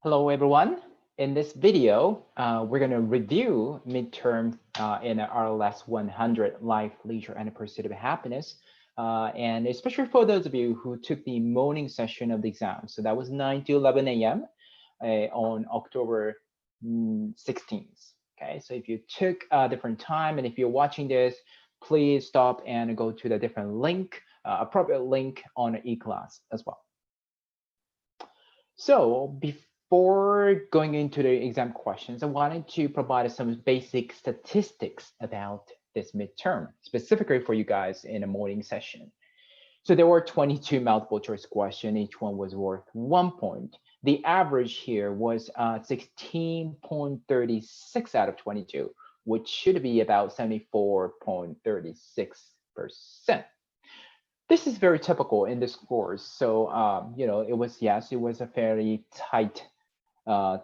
Hello, everyone. In this video, we're going to review midterm in RLS 100, Life, Leisure, and the Pursuit of Happiness. And especially for those of you who took the morning session of the exam. So that was 9 to 11 a.m. On October 16th. Okay, so if you took a different time and if you're watching this, please stop and go to the different link, appropriate link on the e-class as well. So before going into the exam questions, I wanted to provide some basic statistics about this midterm, specifically for you guys in a morning session. So there were 22 multiple choice questions. Each one was worth 1 point. The average here was 16.36 out of 22, which should be about 74.36%. This is very typical in this course. So, it was a fairly tight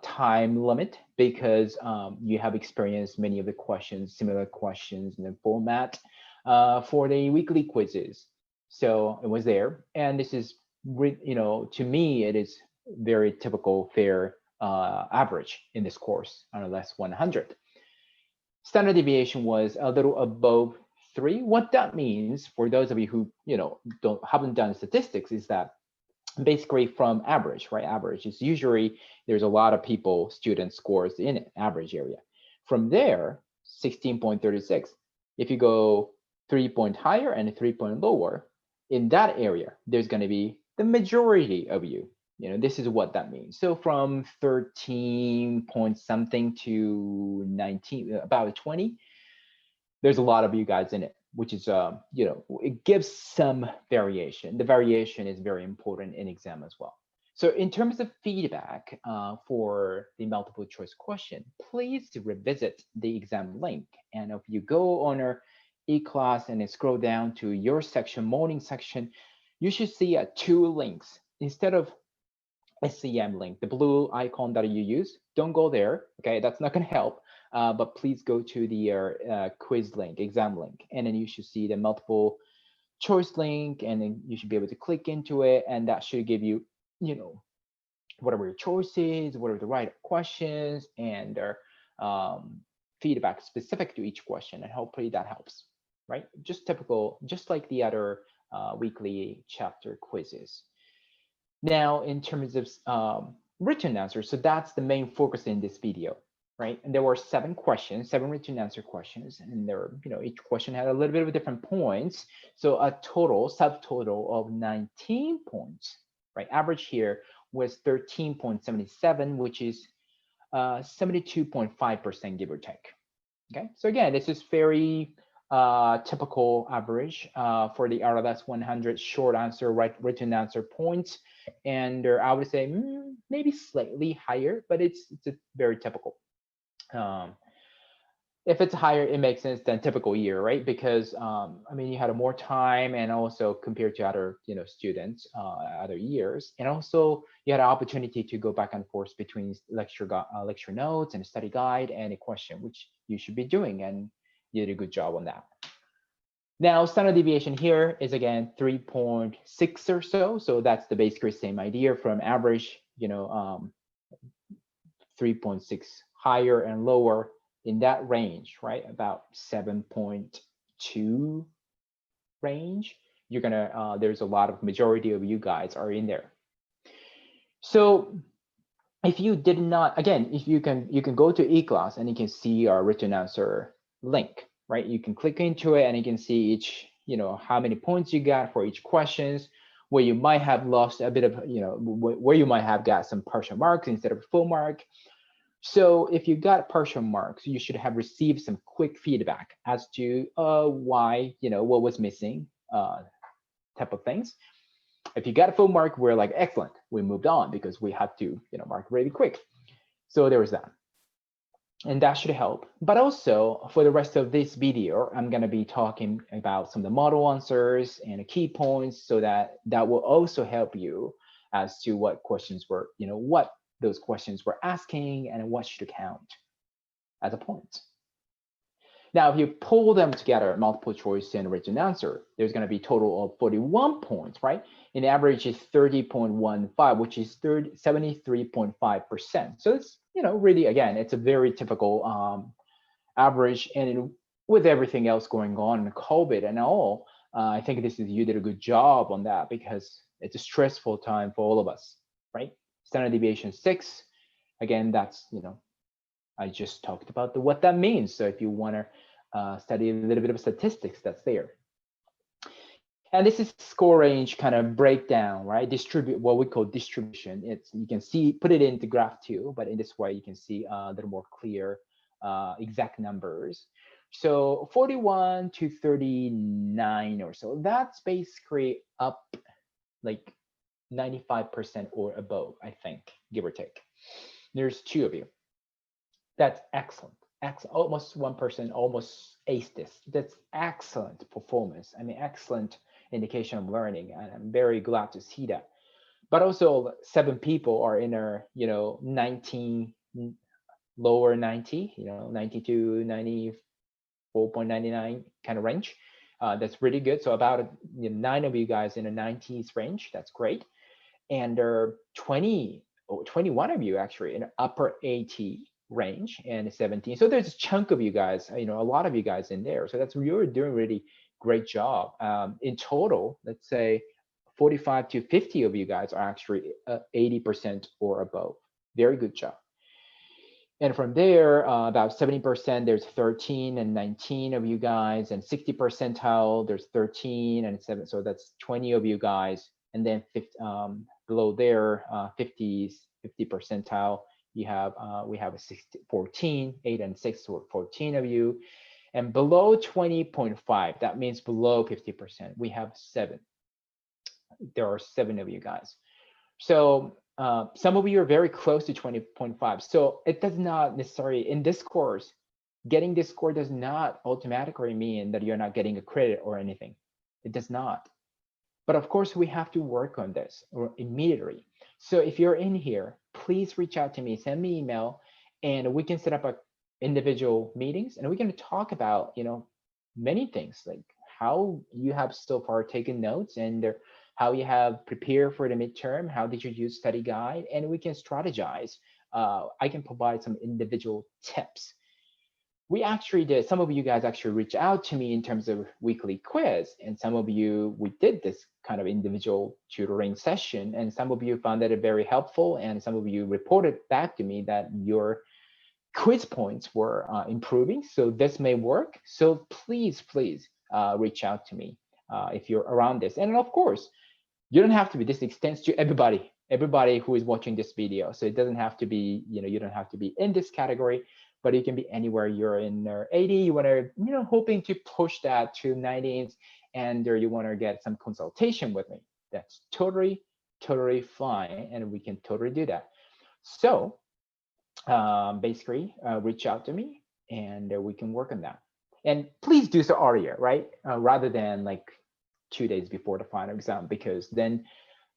time limit because you have experienced many of the questions, similar questions in the format for the weekly quizzes. So it was there, and this is, to me, it is very typical, fair average in this course, RLS 100. Standard deviation was a little above 3. What that means for those of you who haven't done statistics is that basically from average, right? Average is usually there's a lot of people, student scores in it, average area. From there, 16.36. If you go 3 point higher and 3 point lower, in that area, there's going to be the majority of you. This is what that means. So from 13 point something to 19, about 20, there's a lot of you guys in it, which is, it gives some variation. The variation is very important in exam as well. So in terms of feedback for the multiple choice question, please revisit the exam link. And if you go on our e-class and scroll down to your section, morning section, you should see 2 links. Instead of SEM link, the blue icon that you use, don't go there, okay? That's not gonna help. But please go to the quiz link, exam link, and then you should see the multiple choice link, and then you should be able to click into it, and that should give you, whatever your choice is, what are the right questions, and feedback specific to each question, and hopefully that helps, right? Just typical, just like the other weekly chapter quizzes. Now, in terms of written answers, so that's the main focus in this video. Right, and there were 7 questions, 7 written answer questions, and there, each question had a little bit of different points. So a total, subtotal of 19 points. Right, average here was 13.77, which is 72.5%, give or take. Okay, so again, this is very typical average for the RLS 100 short answer, written answer points, and I would say maybe slightly higher, but it's very typical. If it's higher, it makes sense than typical year, right? Because you had more time, and also compared to other students, other years, and also you had an opportunity to go back and forth between lecture notes and study guide and a question, which you should be doing, and you did a good job on that. Now, standard deviation here is again 3.6 or so, so that's the basically same idea from average, 3.6 higher and lower in that range, right? About 7.2 range. You're gonna, there's a lot of majority of you guys are in there. So if you did not, again, if you can go to e-class and you can see our written answer link, right? You can click into it and you can see each, how many points you got for each questions, where you might have lost a bit of, where you might have got some partial marks instead of full mark. So if you got partial marks, you should have received some quick feedback as to why, what was missing, type of things. If you got a full mark, we're like, excellent, we moved on because we had to, mark really quick. So there was that. And that should help. But also for the rest of this video, I'm going to be talking about some of the model answers and the key points, so that will also help you as to what questions were, what those questions were asking and what should count as a point. Now, if you pull them together, multiple choice and written answer, there's going to be a total of 41 points, right? And average is 30.15, which is 73.5%. So it's, really, again, it's a very typical average. And with everything else going on, COVID and all, I think you did a good job on that because it's a stressful time for all of us, right? Standard deviation 6, again, that's, I just talked about what that means. So if you want to study a little bit of statistics, that's there. And this is score range kind of breakdown, right? Distribute, what we call distribution. You can see, put it into graph too, but in this way you can see a little more clear exact numbers. So 41 to 39 or so, that's basically up like 95% or above, I think, give or take. There's 2 of you. That's excellent. Almost 1%, almost aced this. That's excellent performance. I mean, excellent indication of learning, and I'm very glad to see that. But also 7 people are in a 19, lower 90, 90 to 94.99 kind of range. That's really good. So about 9 of you guys in the 90s range. That's great. And there are 21 of you actually in upper 80 range and 17. So there's a chunk of you guys, a lot of you guys in there. So you're doing really great job. In total, let's say 45 to 50 of you guys are actually 80% or above. Very good job. And from there, about 70%, there's 13 and 19 of you guys, and 60 percentile, there's 13 and 7. So that's 20 of you guys. And then below there, 50 percentile, we have a 14, 8 and 6, so 14 of you. And below 20.5, that means below 50%, we have 7. There are 7 of you guys. So some of you are very close to 20.5. So it does not necessarily, in this course, getting this score does not automatically mean that you're not getting a credit or anything. It does not. But of course, we have to work on this immediately. So if you're in here, please reach out to me, send me email, and we can set up individual meetings, and we can talk about, many things, like how you have so far taken notes and how you have prepared for the midterm, how did you use study guide, and we can strategize. I can provide some individual tips. We actually did, some of you guys actually reached out to me in terms of weekly quiz, and some of you, we did this kind of individual tutoring session, and some of you found that very helpful, and some of you reported back to me that your quiz points were improving. So this may work. So please reach out to me if you're around this. And of course, you don't have to be, this extends to everybody who is watching this video. So it doesn't have to be, you don't have to be in this category, but you can be anywhere. You're in 80, you want to, hoping to push that to 90s, and you want to get some consultation with me. That's totally fine, and we can totally do that. So basically, reach out to me, and we can work on that. And please do so earlier, right? Rather than like 2 days before the final exam, because then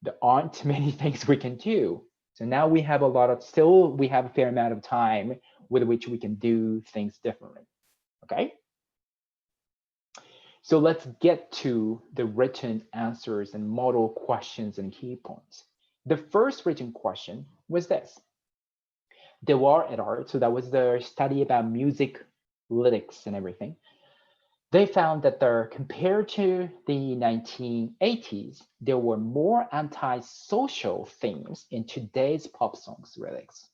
there aren't many things we can do. So now we have we have a fair amount of time with which we can do things differently, okay? So let's get to the written answers and model questions and key points. The first written question was this. Dewar et al., so that was the study about music, lyrics, and everything. They found that compared to the 1980s, there were more anti-social themes in today's pop songs lyrics.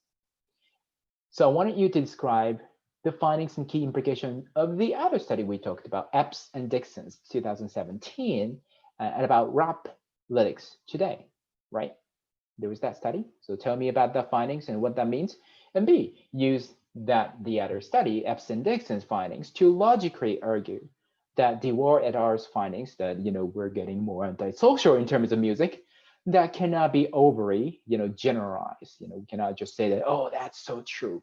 So I wanted you to describe the findings and key implications of the other study we talked about, Epps and Dixon's 2017, and about rap lyrics today, right? There was that study. So tell me about the findings and what that means. And B, use the other study, Epps and Dixon's findings, to logically argue that Dewar et al.'s findings that, we're getting more antisocial in terms of music, that cannot be overly, generalized. We cannot just say that, oh, that's so true.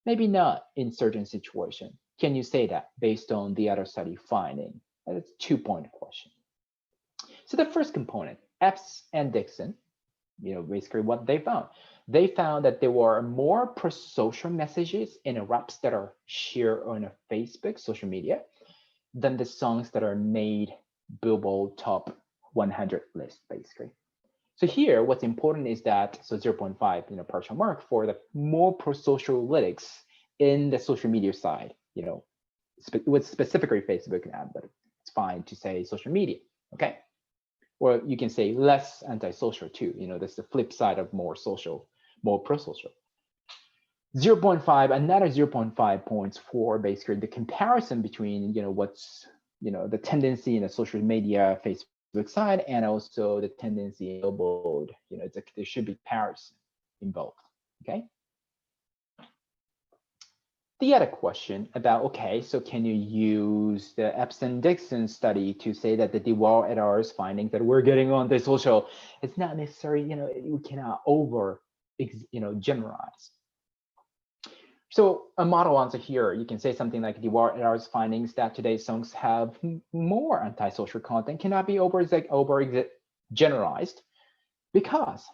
Maybe not in certain situation. Can you say that based on the other study finding? That's a 2-point question. So the first component, Epps and Dixon, basically what they found. They found that there were more pro-social messages in raps that are shared on a Facebook, social media, than the songs that are made Billboard top 100 list, basically. So here, what's important is that, so 0.5, partial mark for the more pro-social lyrics in the social media side, with specifically Facebook and ad, but it's fine to say social media, okay? Or you can say less antisocial too. That's the flip side of more social, more pro-social. 0.5, another 0.5 points for basically the comparison between, what's, the tendency in the social media Facebook side and also the tendency in billboard. There should be comparison involved, okay? The other question about, okay, so can you use the Epson-Dixon study to say that the DeWall et al.'s findings that we're getting on the social, it's not necessary, we cannot over, generalize. So a model answer here, you can say something like DeWall et al.'s findings that today's songs have more antisocial content cannot be over generalized because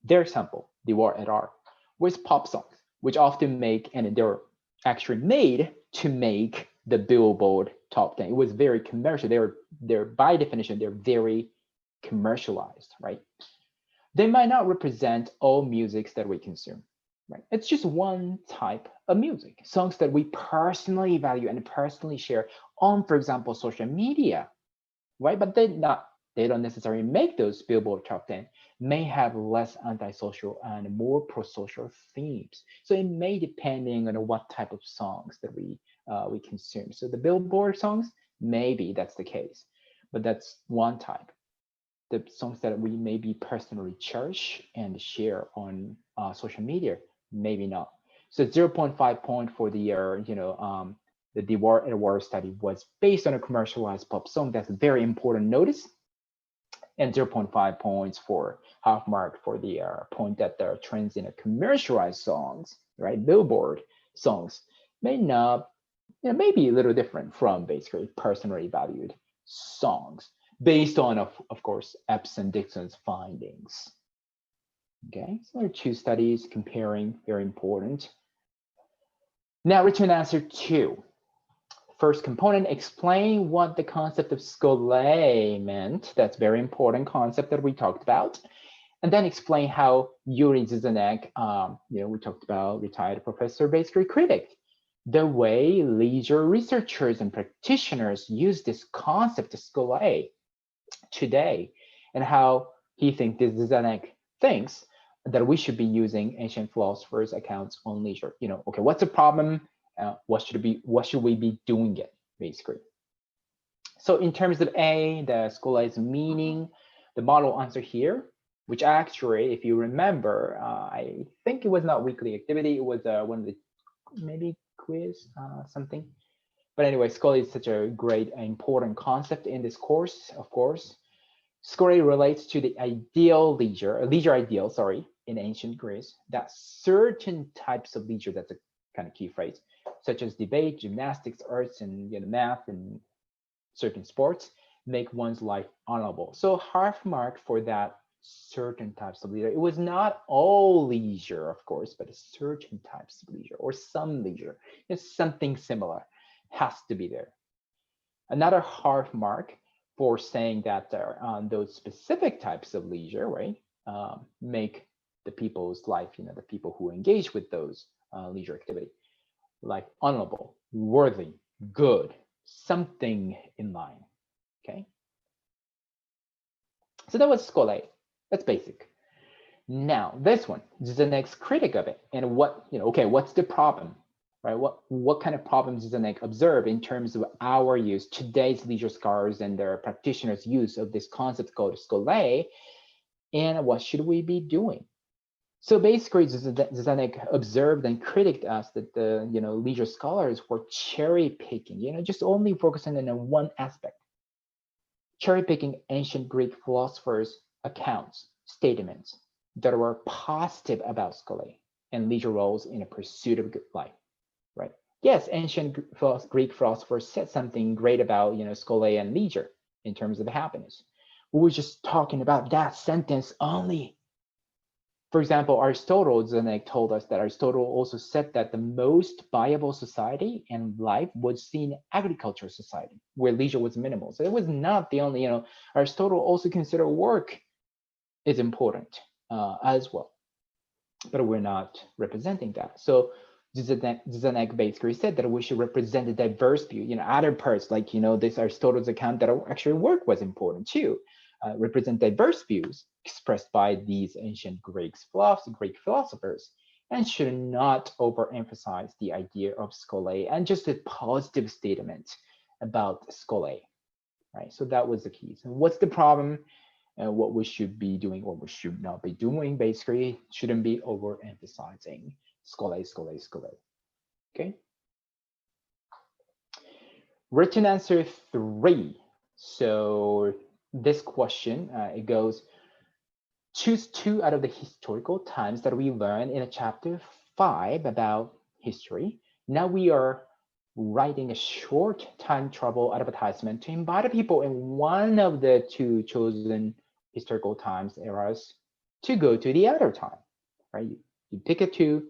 their sample, DeWall et al., was pop songs, which often make, and they're actually made to make the Billboard top 10. It was very commercial. They're by definition, they're very commercialized, right? They might not represent all musics that we consume, right? It's just one type of music, songs that we personally value and personally share on, for example, social media, right? But they don't necessarily make those Billboard top 10, may have less antisocial and more pro-social themes. So it may depending on what type of songs that we consume. So the Billboard songs, maybe that's the case, but that's one type. The songs that we maybe personally cherish and share on social media, maybe not. So 0.5 point for the the DeWall et al. Study was based on a commercialized pop song. That's a very important notice. And 0.5 points for half mark for the point that there are trends in a commercialized songs, right? Billboard songs may not, maybe a little different from basically personally valued songs based on, of course, Epson-Dixon's findings. Okay, so there are two studies comparing, very important. Now, return answer 2. First component, explain what the concept of scolae meant. That's a very important concept that we talked about. And then explain how Yuri Zizanek, we talked about retired professor, basically critic the way leisure researchers and practitioners use this concept of scolae today, and how he thinks Zizanek thinks that we should be using ancient philosophers' accounts on leisure. Okay, what's the problem? What should we be doing it, basically? So in terms of A, the scolae's meaning, the model answer here, which actually, if you remember, I think it was not weekly activity, it was one of the maybe quiz, something. But anyway, scolae is such a great, important concept in this course, of course. Scolae relates to the leisure ideal, in ancient Greece, that certain types of leisure, that's a kind of key phrase, such as debate, gymnastics, arts, and math, and certain sports, make one's life honorable. So half mark for that certain types of leisure. It was not all leisure, of course, but certain types of leisure or some leisure. It's something similar, has to be there. Another half mark for saying that those specific types of leisure, right, make the people's life, the people who engage with those leisure activity, like honorable, worthy, good, something in line, okay? So that was scolae, that's basic. Now this one, this is the next critic of it. And what, okay, what's the problem, right? What kind of problems does Zizanek observe in terms of our use, today's leisure scholars and their practitioners' use of this concept called scolae, and what should we be doing? So basically, Zizanek observed and critiqued us that the leisure scholars were cherry picking, just only focusing on one aspect, cherry picking ancient Greek philosophers' accounts, statements that were positive about scolae and leisure roles in a pursuit of good life, right? Yes, ancient Greek philosophers said something great about scolae and leisure in terms of happiness. We were just talking about that sentence only. For example, Aristotle, Zenek told us that Aristotle also said that the most viable society and life was seen agricultural society, where leisure was minimal. So it was not the only, Aristotle also considered work is important as well, but we're not representing that. So Zizek basically said that we should represent the diverse view, other parts like, this Aristotle's account that actually work was important too. Represent diverse views expressed by these ancient Greek philosophers, and should not overemphasize the idea of schole and just a positive statement about schole, right? So that was the key. So what's the problem? What we should be doing, what we should not be doing, basically, shouldn't be overemphasizing schole. Okay. Written answer 3. So this question, it goes, choose 2 out of the historical times that we learned in a chapter 5 about history. Now we are writing a short time travel advertisement to invite people in one of the 2 chosen historical times, eras, to go to the other time, right? You pick a 2,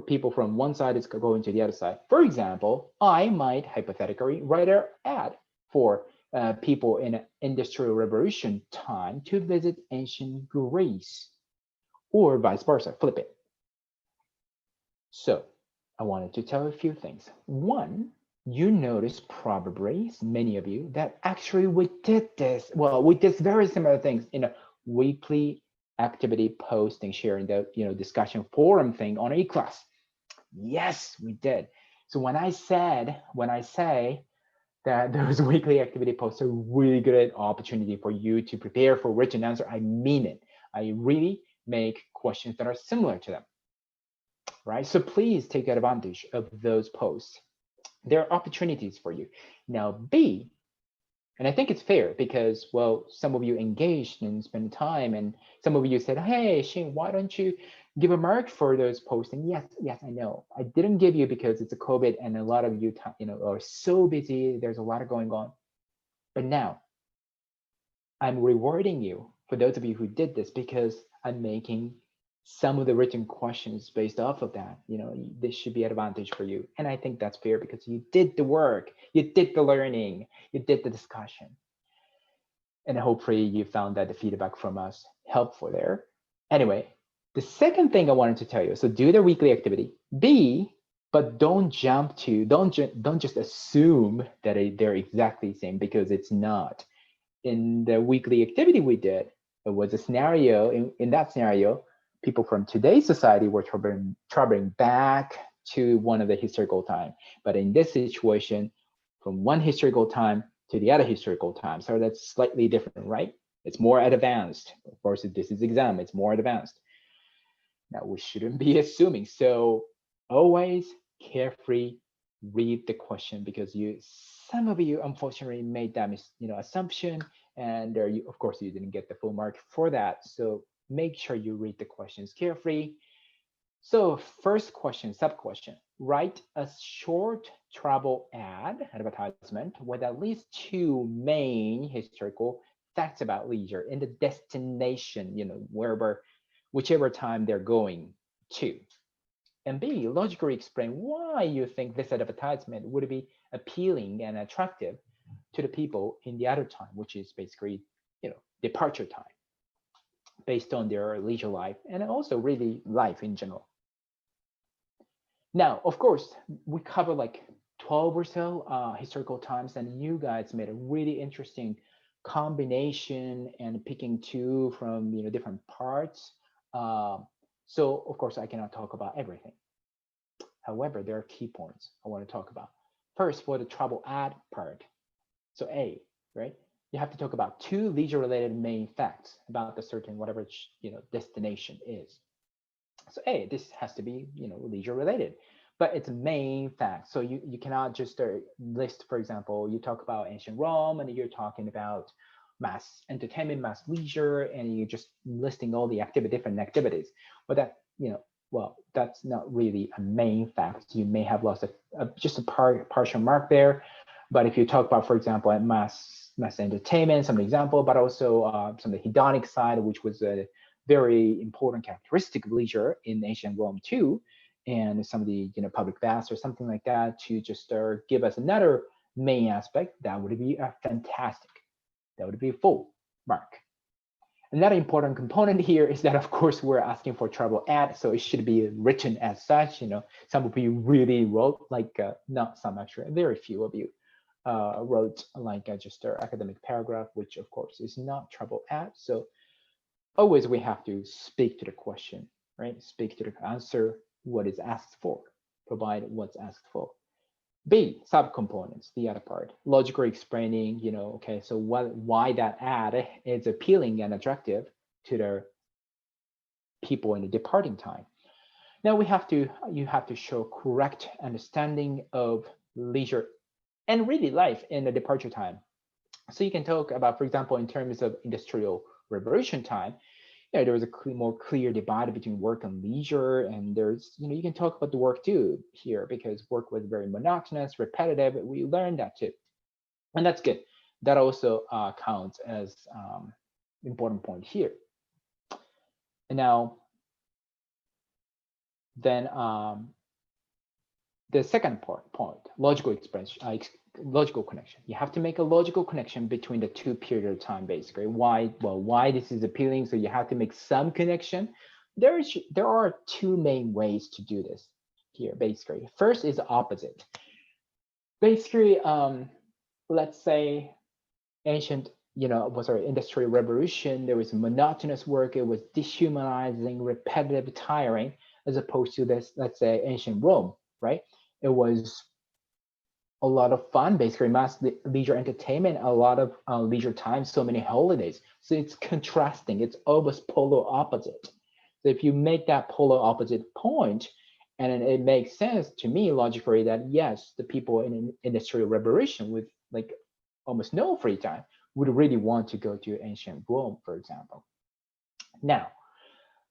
people from one side is going to the other side. For example, I might hypothetically write an ad for people in an industrial revolution time to visit ancient Greece, or vice versa, flip it. So I wanted to tell a few things. One, you notice probably, many of you, that actually we did this. Well, we did very similar things in a weekly activity posting, sharing the discussion forum thing on eClass. Yes, we did. So when I say that those weekly activity posts are really good opportunity for you to prepare for written answer, I mean it. I really make questions that are similar to them, right? So please take advantage of those posts. There are opportunities for you. Now, B, and I think it's fair because, well, some of you engaged and spent time, and some of you said, hey, Shane, why don't you give a mark for those posting? Yes, I know. I didn't give you because it's a COVID and a lot of you, are so busy. There's a lot going on. But now I'm rewarding you for those of you who did this, because I'm making some of the written questions based off of that. This should be an advantage for you. And I think that's fair because you did the work, you did the learning, you did the discussion. And hopefully you found that the feedback from us helpful there. Anyway, the second thing I wanted to tell you, so do the weekly activity. B, but don't just assume that they're exactly the same, because it's not. In the weekly activity we did, it was a scenario. In that scenario, people from today's society were traveling back to one of the historical time. But in this situation, from one historical time to the other historical time. So that's slightly different, right? It's more advanced. Of course, this is exam, it's more advanced. Now we shouldn't be assuming. So always carefully read the question, because some of you unfortunately made that assumption, and of course you didn't get the full mark for that. So make sure you read the questions carefully. So first question, sub question, write a short travel advertisement with at least 2 main historical facts about leisure in the destination, whichever time they're going to. And B, logically explain why you think this advertisement would be appealing and attractive to the people in the other time, which is basically, departure time, based on their leisure life and also really life in general. Now, of course, we cover like 12 or so historical times, and you guys made a really interesting combination and picking 2 from different parts. So of course I cannot talk about everything. However, there are key points I want to talk about. First, for the travel ad part. So A, right? You have to talk about 2 leisure-related main facts about the certain whatever destination is. So A, this has to be leisure-related, but it's a main fact. So you cannot just list, for example, you talk about ancient Rome and you're talking about mass entertainment, mass leisure, and you're just listing all the different activities. But that well, that's not really a main fact. You may have lost just a partial mark there. But if you talk about, for example, at mass entertainment, some example, but also some of the hedonic side, which was a very important characteristic of leisure in ancient Rome too, and some of the public baths or something like that to just give us another main aspect, that would be a fantastic. That would be a full mark. Another important component here is that, of course, we're asking for treble at, so it should be written as such. Some of you really wrote, like not some actually, very few of you wrote like just an academic paragraph, which of course is not treble at. So always we have to speak to the question, right? Speak to the answer, what is asked for, provide what's asked for. B, subcomponents, the other part, logically explaining, okay, so why that ad is appealing and attractive to the people in the departing time. Now you have to show correct understanding of leisure and really life in the departure time. So you can talk about, for example, in terms of industrial revolution time, there was a more clear divide between work and leisure, and there's, you can talk about the work too here because work was very monotonous, repetitive. We learned that too, and that's good. That also counts as important point here. And now, then the second point, logical expression, logical connection. You have to make a logical connection between the two periods of time, basically. Why this is appealing, so you have to make some connection. There are two main ways to do this here, basically. First is opposite. Basically, let's say ancient, industrial revolution, there was monotonous work, it was dehumanizing, repetitive, tiring, as opposed to this, let's say, ancient Rome, right? It was a lot of fun, basically mass leisure entertainment, a lot of leisure time, so many holidays. So it's contrasting, it's almost polar opposite. So if you make that polar opposite point, and it makes sense to me logically that yes, the people in an industrial revolution with like almost no free time would really want to go to ancient Rome, for example. Now,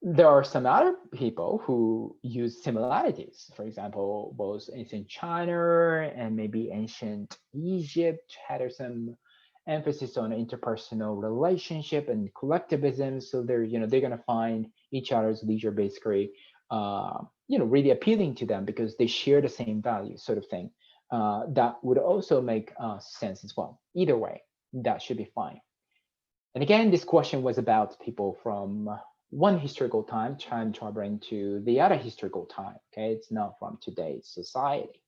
there are some other people who use similarities. For example, both ancient China and maybe ancient Egypt had some emphasis on interpersonal relationship and collectivism. So they're going to find each other's leisure basically, really appealing to them because they share the same values, sort of thing. That would also make sense as well. Either way, that should be fine. And again, this question was about people from one historical time traveling to the other historical time. Okay, it's not from today's society.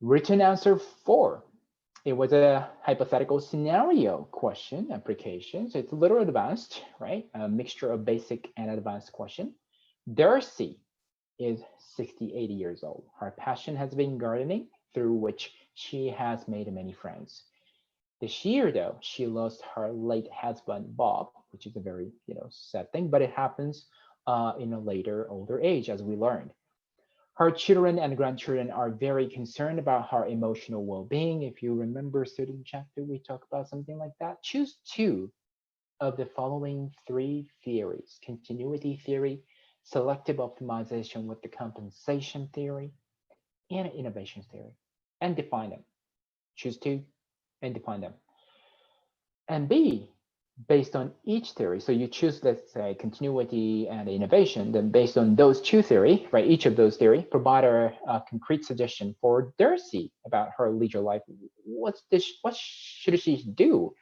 Written answer 4. It was a hypothetical scenario question application, so it's a little advanced, right? A mixture of basic and advanced question. Darcy is 68 years old. Her passion has been gardening, through which she has made many friends. This year, though, she lost her late husband, Bob, which is a very, sad thing, but it happens in a later, older age, as we learned. Her children and grandchildren are very concerned about her emotional well-being. If you remember a certain chapter, we talk about something like that. Choose 2 of the following 3 theories: continuity theory, selective optimization with the compensation theory, and innovation theory, and define them. Choose 2 and define them. And B, based on each theory, so you choose, let's say, continuity and innovation, then based on those 2 theories, right, each of those theories, provide a concrete suggestion for Darcy about her leisure life. What should she do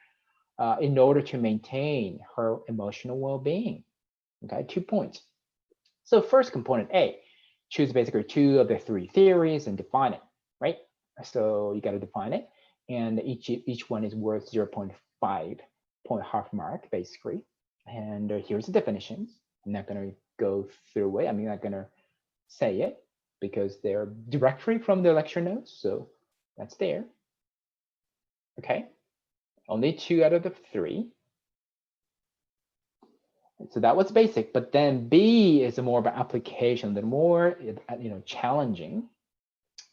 in order to maintain her emotional well-being? Okay, 2 points. So first component A, choose basically 2 of the 3 theories and define it, right? So you got to define it, and each one is worth 0.5 point half mark, basically. And here's the definitions. I'm not going to go through it. I'm not going to say it because they're directly from the lecture notes. So that's there. Okay. Only 2 out of the 3. So that was basic, but then B is more about application, the more challenging.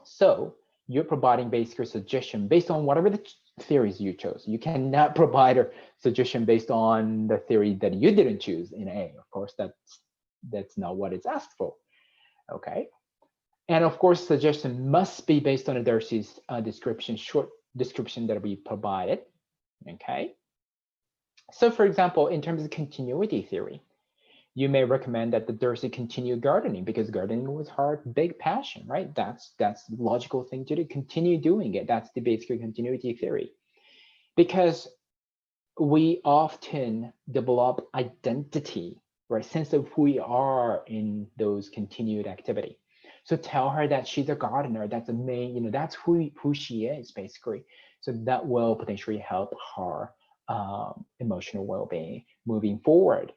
So you're providing basically a suggestion based on whatever the theories you chose. You cannot provide a suggestion based on the theory that you didn't choose in A. Of course, that's not what it's asked for. Okay. And of course, suggestion must be based on Darcy's description, short description that we provided. Okay. So for example, in terms of continuity theory, you may recommend that the Darcy continue gardening because gardening was her big passion, right? That's the logical thing to do. Continue doing it. That's the basic continuity theory. Because we often develop identity, right? Sense of who we are in those continued activity. So tell her that she's a gardener. That's the main, that's who she is basically. So that will potentially help her emotional well-being moving forward.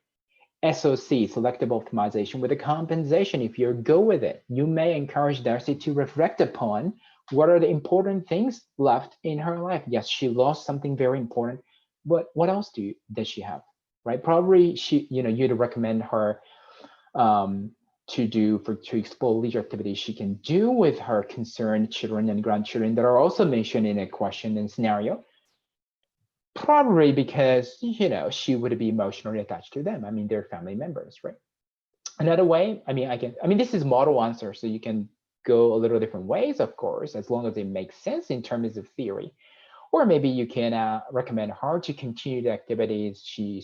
SOC, selective optimization with a compensation. If you're good with it, you may encourage Darcy to reflect upon what are the important things left in her life. Yes, she lost something very important, but what else does she have, right? Probably you'd recommend her to explore leisure activities she can do with her concerned children and grandchildren that are also mentioned in a question and scenario. Probably because she would be emotionally attached to them. I mean, they're family members, right? Another way, this is model answer, so you can go a little different ways, of course, as long as it makes sense in terms of theory. Or maybe you can recommend her to continue the activities she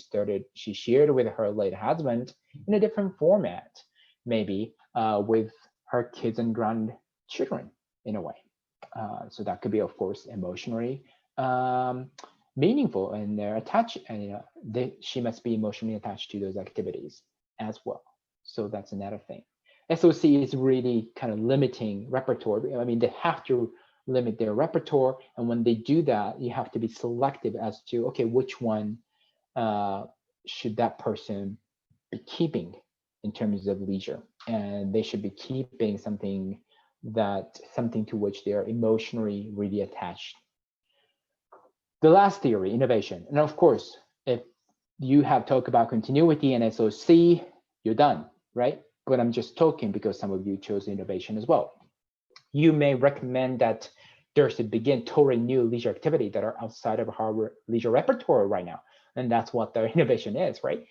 shared with her late husband in a different format, maybe with her kids and grandchildren in a way. So that could be, of course, emotionally meaningful and they're attached, and she must be emotionally attached to those activities as well. So that's another thing. SOC is really kind of limiting repertoire. I mean, they have to limit their repertoire, and when they do that, you have to be selective as to, okay, which one should that person be keeping in terms of leisure, and they should be keeping something to which they are emotionally really attached. The last theory, innovation. And of course, if you have talked about continuity and SOC, you're done, right? But I'm just talking because some of you chose innovation as well. You may recommend that there's to begin totally new leisure activity that are outside of our leisure repertoire right now. And that's what the innovation is, right?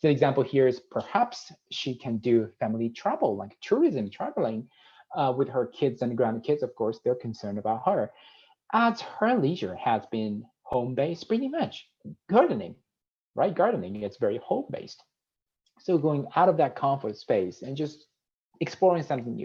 So an example here is perhaps she can do family travel, like tourism, traveling with her kids and grandkids. Of course, they're concerned about her, as her leisure has been home-based pretty much. Gardening, right? Gardening is very home-based. So going out of that comfort space and just exploring something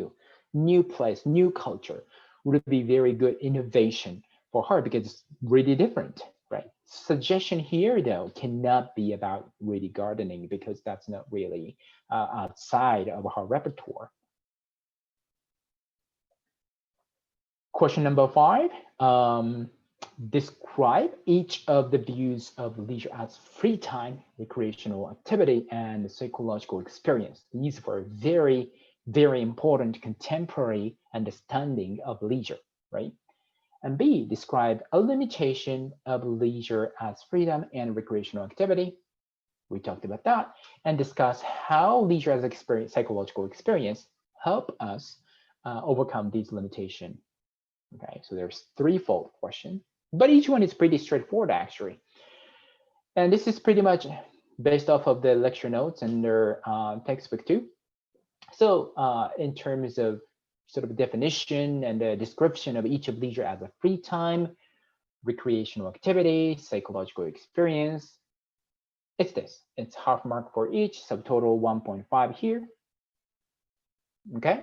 new place, new culture would be very good innovation for her because it's really different, right? Suggestion here though cannot be about really gardening because that's not really outside of her repertoire. Question number 5. Describe each of the views of leisure as free time, recreational activity, and psychological experience. These were very, very important contemporary understanding of leisure, right? And B, describe a limitation of leisure as freedom and recreational activity. We talked about that. And discuss how leisure as experience, psychological experience help us overcome these limitations. Okay, so there's threefold question, but each one is pretty straightforward actually. And this is pretty much based off of the lecture notes and their textbook too. So in terms of sort of definition and the description of each of leisure as a free time, recreational activity, psychological experience, it's this. It's half mark for each, subtotal 1.5 here. Okay.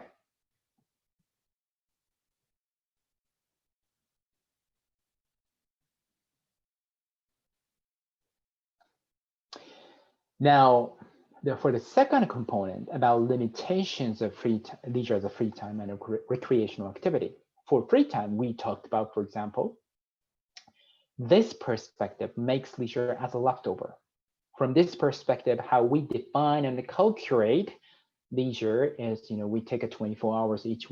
Now, for the second component about limitations of leisure as a free time and a recreational activity. For free time, we talked about, for example, this perspective makes leisure as a leftover. From this perspective, how we define and calculate leisure is, we take a 24 hours, each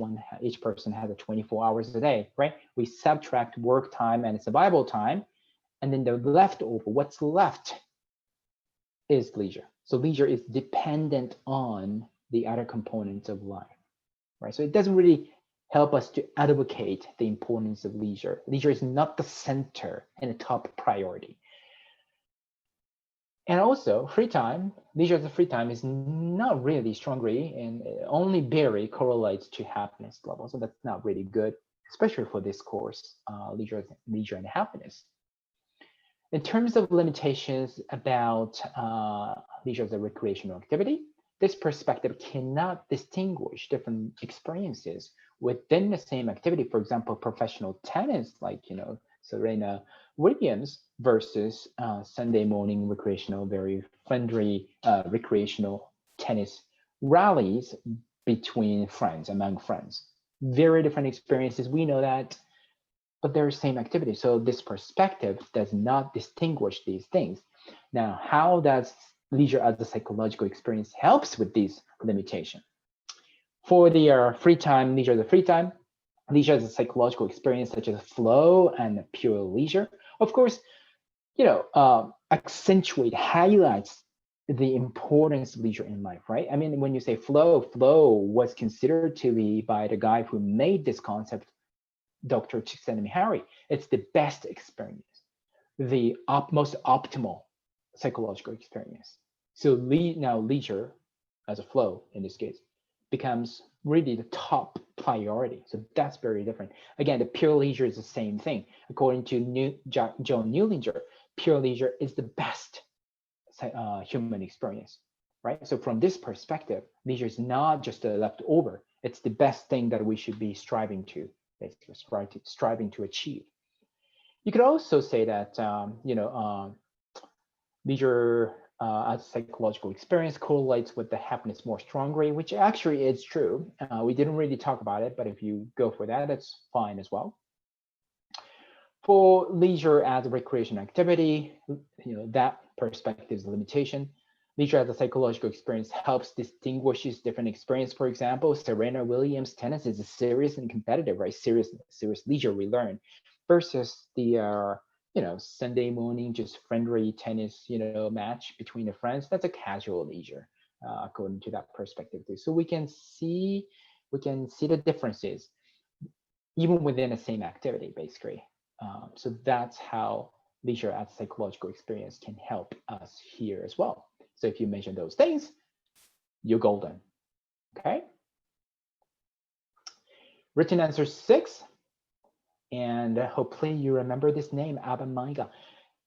person has a 24 hours a day, right? We subtract work time and survival time, and then the leftover, what's left is leisure. So leisure is dependent on the other components of life, right? So it doesn't really help us to advocate the importance of leisure. Leisure is not the center and the top priority. And also free time, leisure as a free time is not really strongly and only barely correlates to happiness level. So that's not really good, especially for this course, leisure and happiness. In terms of limitations about leisure as a recreational activity, this perspective cannot distinguish different experiences within the same activity. For example, professional tennis, like Serena Williams versus Sunday morning recreational, very friendly recreational tennis rallies between friends, among friends. Very different experiences. We know that, but they're the same activity. So this perspective does not distinguish these things. Now, how does leisure as a psychological experience helps with these limitations? For the free time, leisure as a free time, leisure as a psychological experience such as flow and pure leisure, of course, accentuate, highlights the importance of leisure in life, right? I mean, when you say flow was considered to be by the guy who made this concept, Dr. Csikszentmihalyi. It's the best experience, the most optimal psychological experience. So now leisure as a flow in this case becomes really the top priority. So that's very different. Again, the pure leisure is the same thing. According to John Newlinger, pure leisure is the best human experience, right? So from this perspective, leisure is not just a leftover. It's the best thing that we should be striving to, basically striving to achieve. You could also say that leisure as a psychological experience correlates with the happiness more strongly, which actually is true. We didn't really talk about it, but if you go for that, that's fine as well. For leisure as a recreation activity, that perspective is a limitation. Leisure as a psychological experience helps distinguishes different experience. For example, Serena Williams tennis is a serious and competitive, right? Serious leisure we learn, versus the Sunday morning just friendly tennis match between the friends. That's a casual leisure according to that perspective too. So we can see the differences even within the same activity, basically. So that's how leisure as a psychological experience can help us here as well. So if you mention those things, you're golden. Okay. Written answer 6. And hopefully you remember this name, Abba Maiga.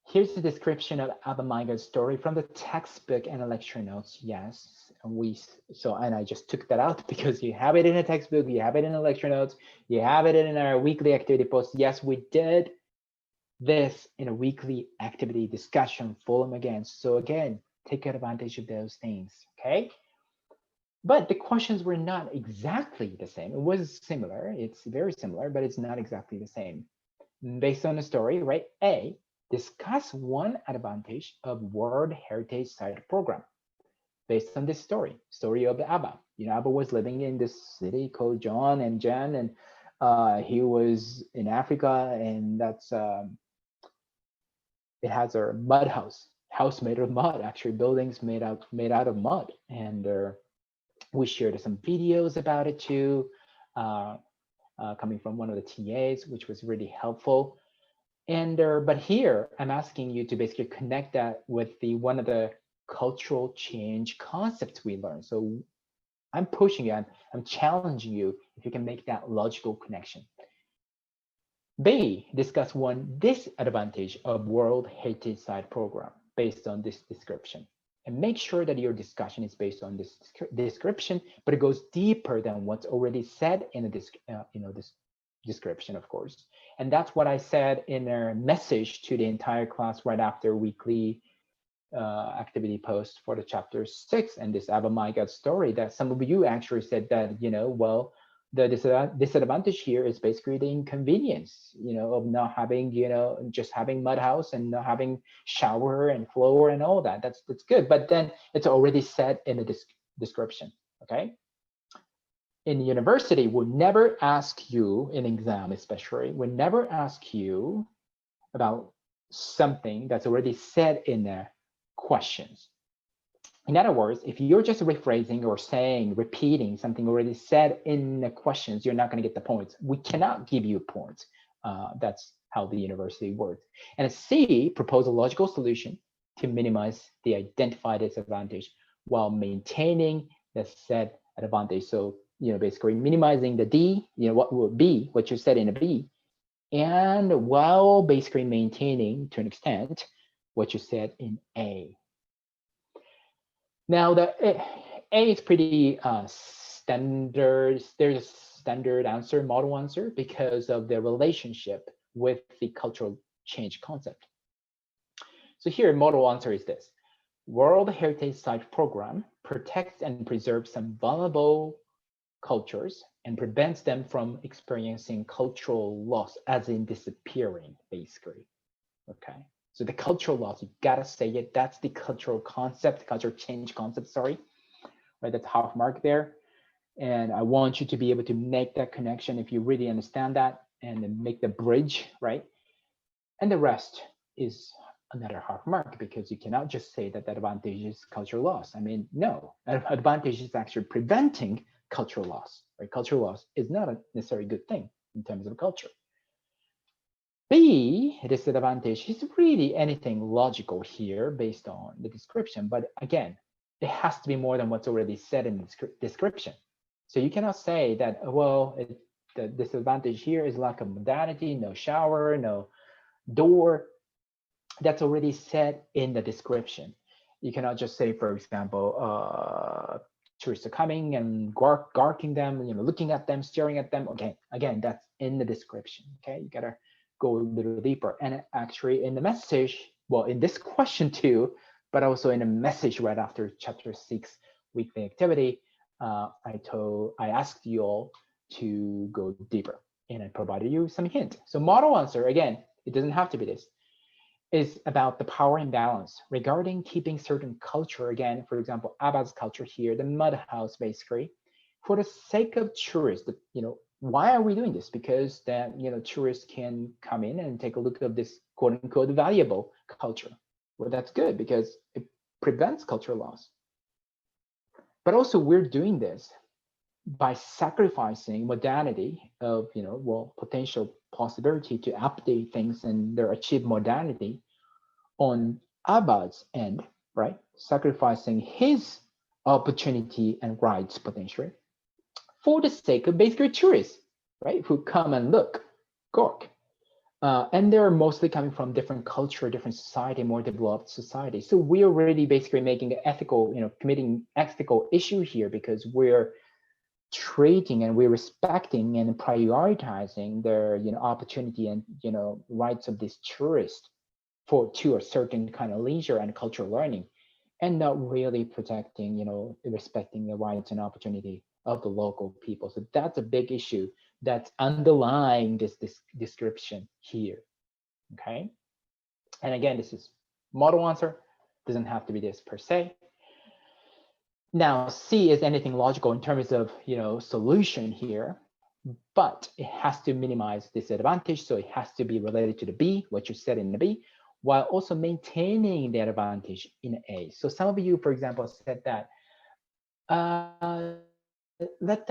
Here's the description of Abba Maiga's story from the textbook and the lecture notes. Yes, and I just took that out because you have it in a textbook, you have it in the lecture notes, you have it in our weekly activity post. Yes, we did this in a weekly activity discussion forum again. So again, take advantage of those things, okay? But the questions were not exactly the same. It was similar, it's very similar, but it's not exactly the same. Based on the story, right? A, discuss one advantage of World Heritage Site Program. Based on this story of Abba. Abba was living in this city called John and Jan, and he was in Africa, and that's it has a mud house made of mud, actually buildings made out of mud, and we shared some videos about it too, coming from one of the TAs, which was really helpful. And but here I'm asking you to basically connect that with one of the cultural change concepts we learned. So I'm pushing you, I'm challenging you if you can make that logical connection. B, discuss one disadvantage of World Heritage Site Program based on this description. And make sure that your discussion is based on this description, but it goes deeper than what's already said in this description, of course. And that's what I said in a message to the entire class right after weekly activity post for the chapter 6 and this Abba Maiga story, that some of you actually said that, well, the disadvantage here is basically the inconvenience, of not having, just having mud house and not having shower and floor and all that. That's good, but then it's already said in the description, okay? In university, we'll never ask you, in exam especially, we'll never ask you about something that's already said in the questions. In other words, if you're just rephrasing or repeating something already said in the questions, you're not going to get the points. We cannot give you points. That's how the university works. And C, propose a logical solution to minimize the identified disadvantage while maintaining the said advantage. So, basically minimizing the D, what would be what you said in a B, and while basically maintaining to an extent what you said in A. Now the A is pretty standard. There's a standard answer, model answer, because of the relationship with the cultural change concept. So here, model answer is this: World Heritage Site Program protects and preserves some vulnerable cultures and prevents them from experiencing cultural loss, as in disappearing, basically. Okay. So the cultural loss, you gotta say it. That's the cultural concept, cultural change concept, sorry. Right, that's half mark there. And I want you to be able to make that connection if you really understand that and then make the bridge, right? And the rest is another half mark because you cannot just say that that advantage is cultural loss. I mean, no, advantage is actually preventing cultural loss, right? Cultural loss is not a necessarily good thing in terms of culture. B, disadvantage, is really anything logical here based on the description. But again, it has to be more than what's already said in the description. So you cannot say that, well, the disadvantage here is lack of modality, no shower, no door. That's already said in the description. You cannot just say, for example, tourists are coming and gawking them, looking at them, staring at them. Okay, again, that's in the description. Okay, you gotta go a little deeper. And actually in the message, well, in this question too, but also in a message right after chapter 6 weekly activity, I asked you all to go deeper and I provided you some hint. So model answer, again, it doesn't have to be this, is about the power imbalance regarding keeping certain culture, again, for example, Abba's culture here, the mud house basically, for the sake of tourists, why are we doing this? Because that, tourists can come in and take a look at this quote unquote valuable culture. Well, that's good because it prevents cultural loss. But also we're doing this by sacrificing modernity of, potential possibility to update things and their achieve modernity on Abba's end, right? Sacrificing his opportunity and rights potentially for the sake of basically tourists, right? Who come and look, Cork. And they're mostly coming from different culture, different society, more developed society. So we're already basically making an ethical, committing ethical issue here because we're treating and we're respecting and prioritizing their, opportunity and, rights of these tourists to a certain kind of leisure and cultural learning, and not really protecting, respecting the rights and opportunity of the local people. So that's a big issue that's underlying this description here. Okay. And again, this is model answer, doesn't have to be this per se. Now, C is anything logical in terms of, solution here, but it has to minimize disadvantage. So it has to be related to the B, what you said in the B, while also maintaining the advantage in A. So some of you, for example, said that, let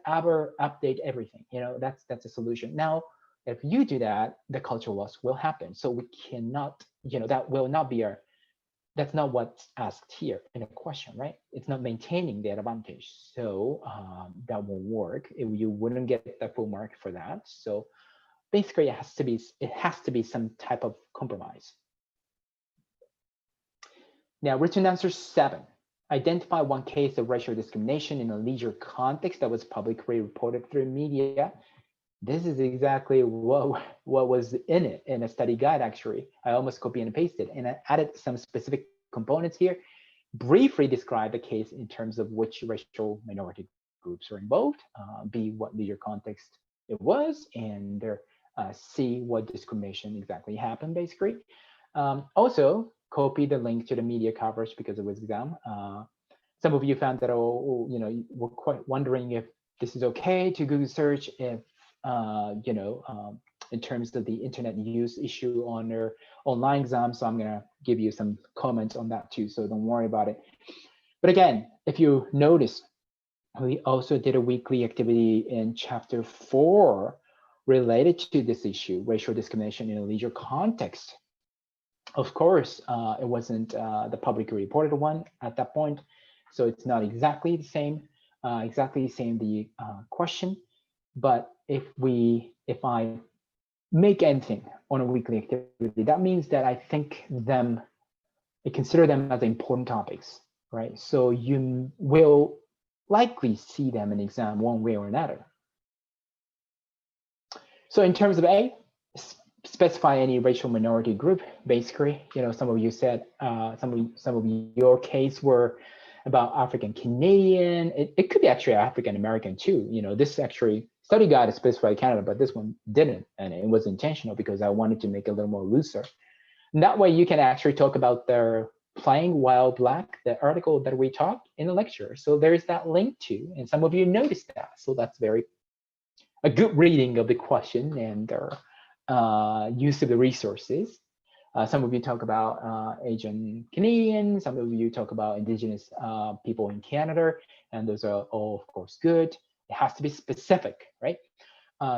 Aber update everything. That's a solution. Now, if you do that, the cultural loss will happen. So we cannot, that will not be that's not what's asked here in a question, right? It's not maintaining the advantage. So that won't work. You wouldn't get the full mark for that. So basically it has to be some type of compromise. Now, written answer 7. Identify one case of racial discrimination in a leisure context that was publicly reported through media. This is exactly what was in it in a study guide, actually. I almost copy and pasted, and I added some specific components here. Briefly describe the case in terms of which racial minority groups are involved, B, what leisure context it was, and C, what discrimination exactly happened, basically. Also, copy the link to the media coverage because it was exam. Some of you found that, were quite wondering if this is okay to Google search if, in terms of the internet use issue on their online exam. So I'm gonna give you some comments on that too, so don't worry about it. But again, if you notice, we also did a weekly activity in chapter 4 related to this issue, racial discrimination in a leisure context. Of course, it wasn't the publicly reported one at that point, so it's not exactly the same, the question. But if I make anything on a weekly activity, that means that I consider them as important topics, right? So you will likely see them in exam one way or another. So in terms of A, specify any racial minority group. Basically, some of you said some of your case were about African Canadian. It could be actually African American too. This actually study guide specified Canada, but this one didn't, and it was intentional because I wanted to make it a little more looser. And that way, you can actually talk about their playing while black, the article that we talked in the lecture. So there is that link too, and some of you noticed that. So that's a good reading of the question and their use of the resources. Some of you talk about Asian Canadian, some of you talk about Indigenous people in Canada, and those are all, of course, good. It has to be specific, right?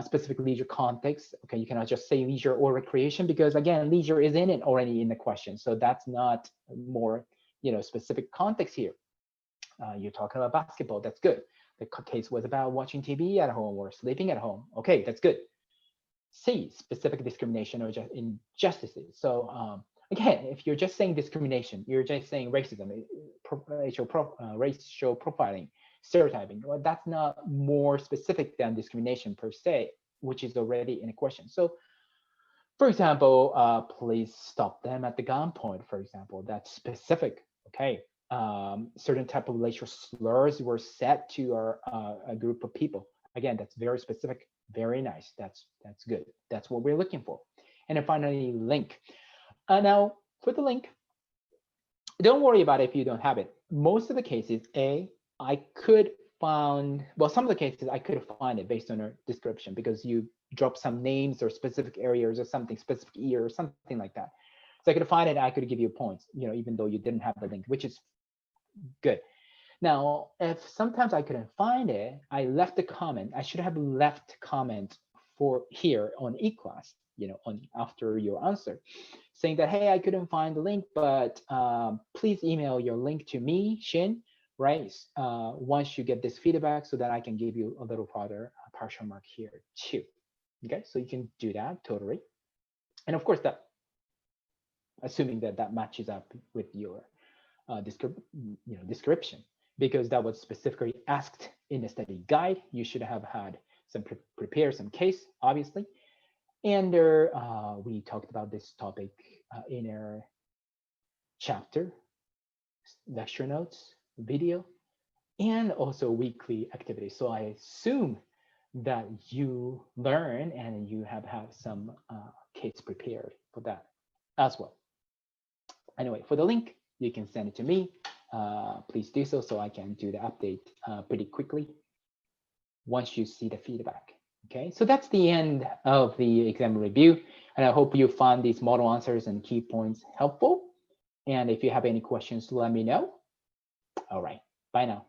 Specific leisure context. Okay, you cannot just say leisure or recreation because, again, leisure is in it already in the question. So that's not more, specific context here. You're talking about basketball. That's good. The case was about watching TV at home or sleeping at home. Okay, that's good. C, specific discrimination or injustices. So again, if you're just saying discrimination, you're just saying racism, racial profiling, stereotyping. Well, that's not more specific than discrimination per se, which is already in a question. So, for example, please stop them at the gunpoint. For example, that's specific. Okay, certain type of racial slurs were said to a group of people. Again, that's very specific. Very nice. That's good. That's what we're looking for. And then finally, link. Now, for the link, don't worry about it if you don't have it. Most of the cases, I could find, well, some of the cases I could find it based on a description because you drop some names or specific areas or something, specific year or something like that. So I could find it, I could give you points, even though you didn't have the link, which is good. Now, if sometimes I couldn't find it, I left a comment. I should have left comment for here on eClass, after your answer, saying that, hey, I couldn't find the link, but please email your link to me, Shin, right? Once you get this feedback so that I can give you a little further partial mark here too. Okay, so you can do that totally. And of course, that assuming that matches up with your description, because that was specifically asked in the study guide. You should have had some prepare some case, obviously. And we talked about this topic in our chapter, lecture notes, video, and also weekly activities. So I assume that you learn and you have had some case prepared for that as well. Anyway, for the link, you can send it to me. Please do so I can do the update pretty quickly once you see the feedback. Okay, so that's the end of the exam review. And I hope you found these model answers and key points helpful. And if you have any questions, let me know. All right, bye now.